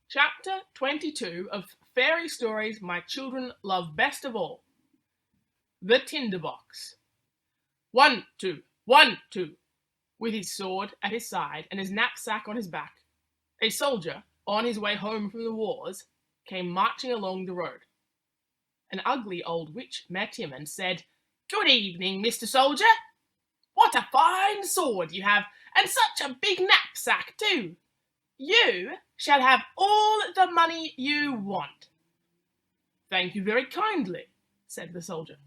Chapter 22 of Fairy Stories My Children Love Best of All. The Tinderbox. 1, 2, 1, 2. With his sword at his side and his knapsack on his back, a soldier, on his way home from the wars, came marching along the road. An ugly old witch met him and said, "Good evening, Mr. Soldier. What a fine sword you have, and such a big knapsack too. You shall have all the money you want." "Thank you very kindly," said the soldier.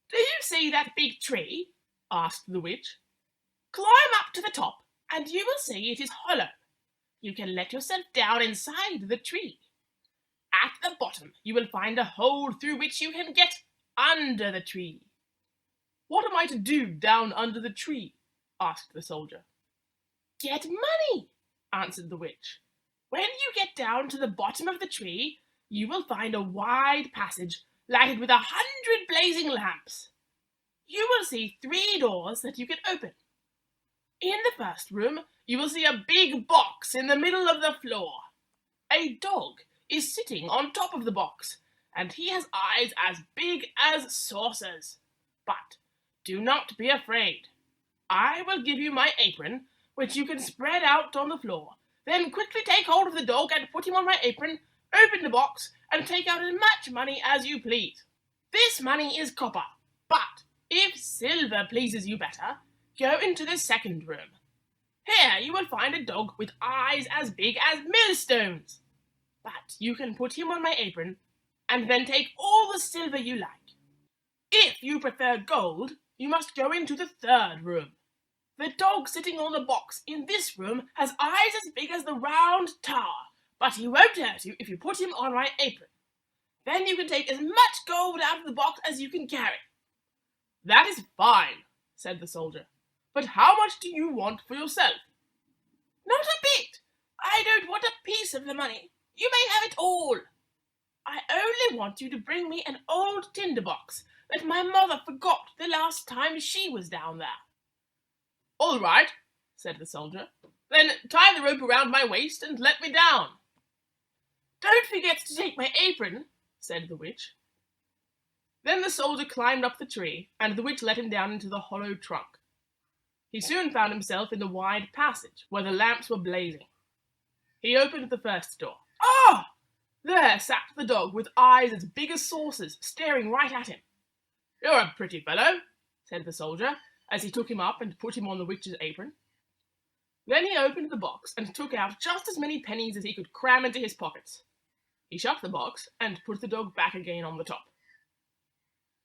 "Do you see that big tree?" asked the witch. "Climb up to the top, and you will see it is hollow. You can let yourself down inside the tree. At the bottom you will find a hole through which you can get under the tree." "What am I to do down under the tree?" asked the soldier. "Get money," answered the witch. "When you get down to the bottom of the tree, you will find a wide passage lighted with 100 blazing lamps. You will see 3 doors that you can open. In the first room, you will see a big box in the middle of the floor. A dog is sitting on top of the box, and he has eyes as big as saucers. But do not be afraid. I will give you my apron, which you can spread out on the floor. Then quickly take hold of the dog and put him on my apron, open the box, and take out as much money as you please. This money is copper, but if silver pleases you better, go into the second room. Here you will find a dog with eyes as big as millstones. But you can put him on my apron, and then take all the silver you like. If you prefer gold, you must go into the third room. The dog sitting on the box in this room has eyes as big as the round tower, but he won't hurt you if you put him on my apron. Then you can take as much gold out of the box as you can carry." "That is fine," said the soldier. "But how much do you want for yourself?" "Not a bit. I don't want a piece of the money. You may have it all. I only want you to bring me an old tinderbox that my mother forgot the last time she was down there." "All right," said the soldier. "Then tie the rope around my waist and let me down." "Don't forget to take my apron," said the witch. Then the soldier climbed up the tree, and the witch let him down into the hollow trunk. He soon found himself in the wide passage, where the lamps were blazing. He opened the first door. Ah! There sat the dog with eyes as big as saucers, staring right at him. "You're a pretty fellow," said the soldier, as he took him up and put him on the witch's apron. Then he opened the box and took out just as many pennies as he could cram into his pockets. He shut the box and put the dog back again on the top.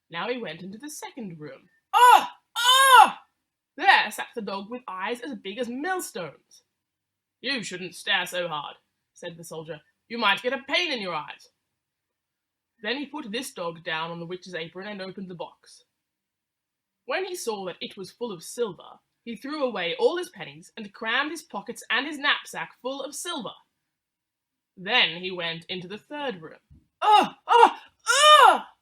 Now he went into the second room. Ah! Ah! There sat the dog with eyes as big as millstones. "You shouldn't stare so hard," said the soldier. "You might get a pain in your eyes." Then he put this dog down on the witch's apron and opened the box. When he saw that it was full of silver, he threw away all his pennies and crammed his pockets and his knapsack full of silver. Then he went into the third room. Ah! Ah! Ah!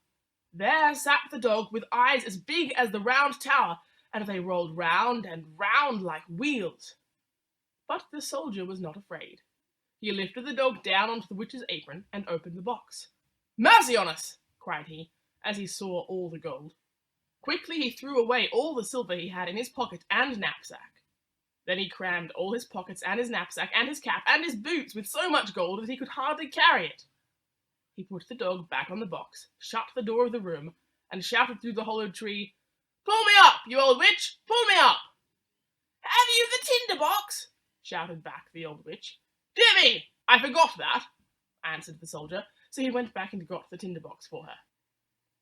There sat the dog with eyes as big as the round tower, and they rolled round and round like wheels. But the soldier was not afraid. He lifted the dog down onto the witch's apron and opened the box. "Mercy on us!" cried he, as he saw all the gold. Quickly he threw away all the silver he had in his pocket and knapsack. Then he crammed all his pockets and his knapsack and his cap and his boots with so much gold that he could hardly carry it. He put the dog back on the box, shut the door of the room, and shouted through the hollowed tree, "Pull me up, you old witch! Pull me up!" "Have you the tinder box?" shouted back the old witch. "Dear me, I forgot that," answered the soldier, so he went back and got the tinder box for her.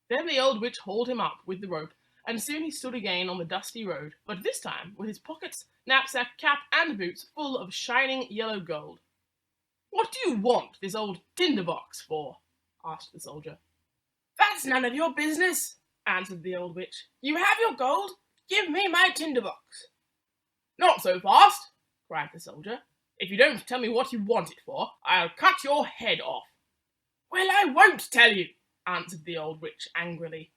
Then the old witch hauled him up with the rope, and soon he stood again on the dusty road, but this time with his pockets, knapsack, cap, and boots full of shining yellow gold. "What do you want this old tinder box for?" asked the soldier. "That's none of your business," answered the old witch. "You have your gold. Give me my tinder box." "Not so fast," cried the soldier. "If you don't tell me what you want it for, I'll cut your head off." "Well, I won't tell you," answered the old witch angrily.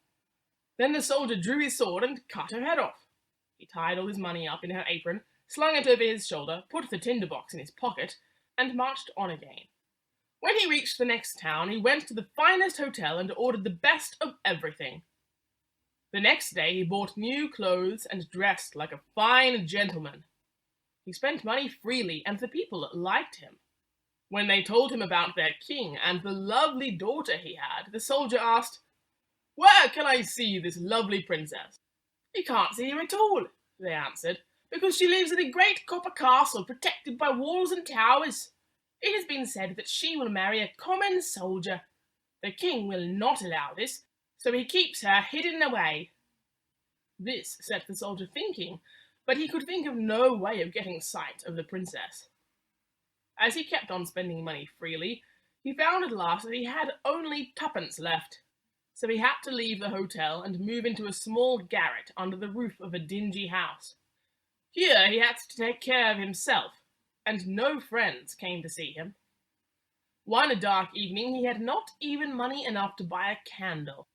Then the soldier drew his sword and cut her head off. He tied all his money up in her apron, slung it over his shoulder, put the tinder box in his pocket, and marched on again. When he reached the next town, he went to the finest hotel and ordered the best of everything. The next day he bought new clothes and dressed like a fine gentleman. He spent money freely, and the people liked him. When they told him about their king and the lovely daughter he had, the soldier asked, "Where can I see this lovely princess?" "You can't see her at all," they answered, "because she lives in a great copper castle protected by walls and towers. It has been said that she will marry a common soldier. The king will not allow this, so he keeps her hidden away." This set the soldier thinking, but he could think of no way of getting sight of the princess. As he kept on spending money freely, he found at last that he had only twopence left, so he had to leave the hotel and move into a small garret under the roof of a dingy house. Here he had to take care of himself, and no friends came to see him. One dark evening he had not even money enough to buy a candle.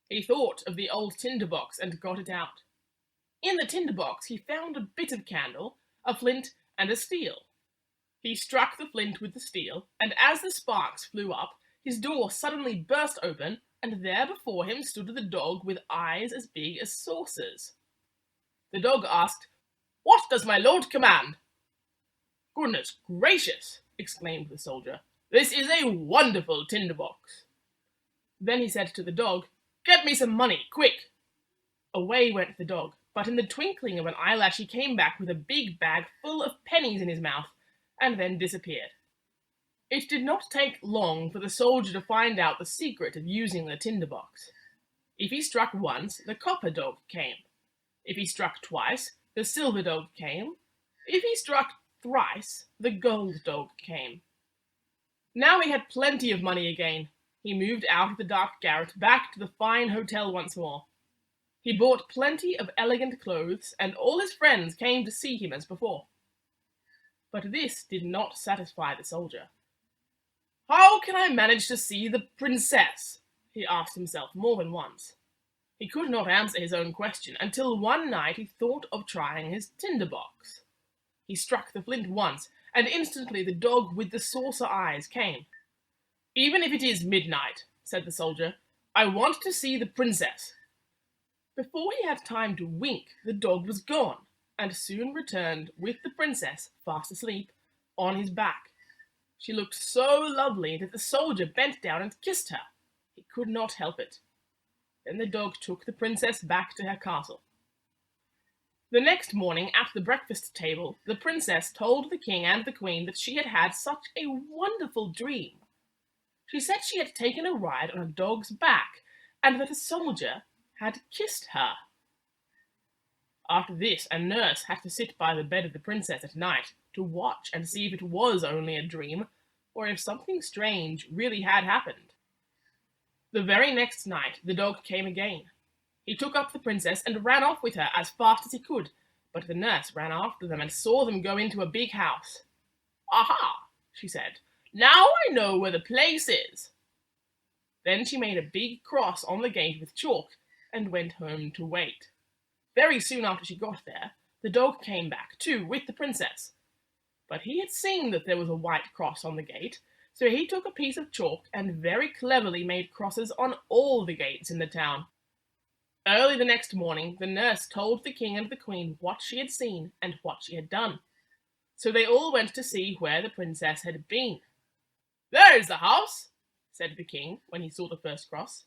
He thought of the old tinder box and got it out. In the tinder box he found a bit of candle, a flint, and a steel. He struck the flint with the steel, and as the sparks flew up, his door suddenly burst open, and there before him stood the dog with eyes as big as saucers. The dog asked, "What does my lord command?" "Goodness gracious!" exclaimed the soldier. "This is a wonderful tinder box." Then he said to the dog, "Get me some money, quick!" Away went the dog, but in the twinkling of an eyelash he came back with a big bag full of pennies in his mouth, and then disappeared. It did not take long for the soldier to find out the secret of using the tinder box. If he struck once, the copper dog came. If he struck twice, the silver dog came. If he struck thrice, the gold dog came. Now he had plenty of money again. He moved out of the dark garret back to the fine hotel once more. He bought plenty of elegant clothes, and all his friends came to see him as before. But this did not satisfy the soldier. "How can I manage to see the princess?" he asked himself more than once. He could not answer his own question until one night he thought of trying his tinder box. He struck the flint once, and instantly the dog with the saucer eyes came. "Even if it is midnight," said the soldier, "I want to see the princess." Before he had time to wink, the dog was gone, and soon returned with the princess, fast asleep, on his back. She looked so lovely that the soldier bent down and kissed her. He could not help it. Then the dog took the princess back to her castle. The next morning at the breakfast table, the princess told the king and the queen that she had had such a wonderful dream. She said she had taken a ride on a dog's back, and that a soldier had kissed her. After this, a nurse had to sit by the bed of the princess at night to watch and see if it was only a dream, or if something strange really had happened. The very next night the dog came again. He took up the princess and ran off with her as fast as he could, but the nurse ran after them and saw them go into a big house. "Aha!" she said. "Now I know where the place is." Then she made a big cross on the gate with chalk and went home to wait. Very soon after she got there, the dog came back too with the princess. But he had seen that there was a white cross on the gate, so he took a piece of chalk and very cleverly made crosses on all the gates in the town. Early the next morning, the nurse told the king and the queen what she had seen and what she had done. So they all went to see where the princess had been. "There is the house," said the king when he saw the first cross.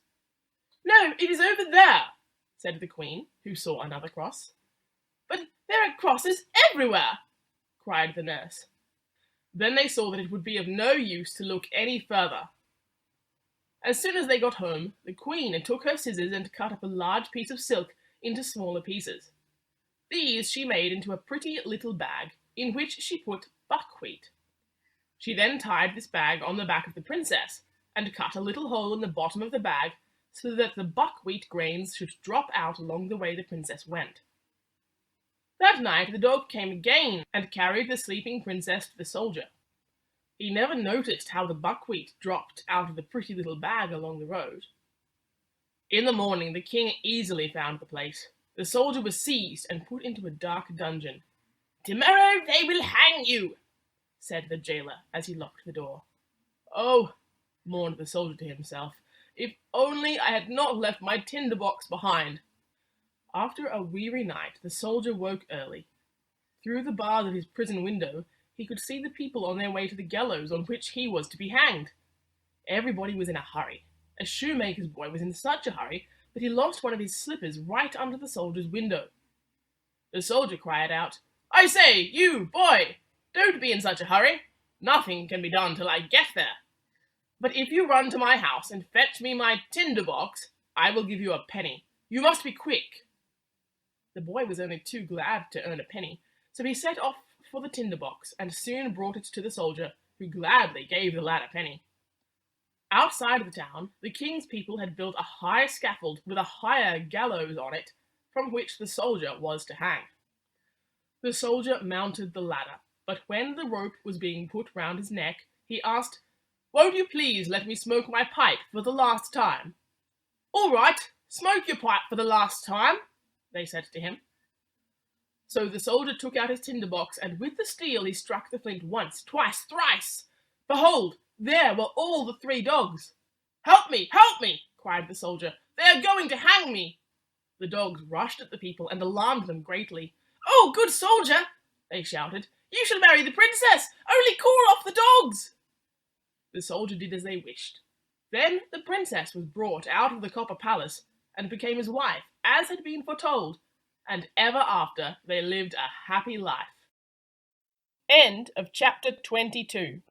"No, it is over there," said the queen, who saw another cross. "But there are crosses everywhere," cried the nurse. Then they saw that it would be of no use to look any further. As soon as they got home, the queen took her scissors and cut up a large piece of silk into smaller pieces. These she made into a pretty little bag, in which she put buckwheat. She then tied this bag on the back of the princess, and cut a little hole in the bottom of the bag so that the buckwheat grains should drop out along the way the princess went. That night the dog came again and carried the sleeping princess to the soldier. He never noticed how the buckwheat dropped out of the pretty little bag along the road. In the morning the king easily found the place. The soldier was seized and put into a dark dungeon. "Tomorrow they will hang you," said the jailer as he locked the door. "Oh," mourned the soldier to himself, "if only I had not left my tinder box behind." After a weary night, the soldier woke early. Through the bars of his prison window, he could see the people on their way to the gallows on which he was to be hanged. Everybody was in a hurry. A shoemaker's boy was in such a hurry that he lost one of his slippers right under the soldier's window. The soldier cried out, "I say, you, boy, don't be in such a hurry. Nothing can be done till I get there. But if you run to my house and fetch me my tinder box, I will give you a penny. You must be quick." The boy was only too glad to earn a penny, so he set off for the tinder box and soon brought it to the soldier, who gladly gave the lad a penny. Outside of the town, the king's people had built a high scaffold with a higher gallows on it, from which the soldier was to hang. The soldier mounted the ladder, but when the rope was being put round his neck, he asked, "Won't you please let me smoke my pipe for the last time?" "All right, smoke your pipe for the last time," they said to him. So the soldier took out his tinder box, and with the steel he struck the flint once, twice, thrice. Behold, there were all the 3 dogs. "Help me, help me!" cried the soldier. "They are going to hang me." The dogs rushed at the people and alarmed them greatly. "Oh, good soldier," they shouted, "you shall marry the princess. Only call off the dogs." The soldier did as they wished. Then the princess was brought out of the copper palace and became his wife, as had been foretold, and ever after they lived a happy life. End of chapter 22.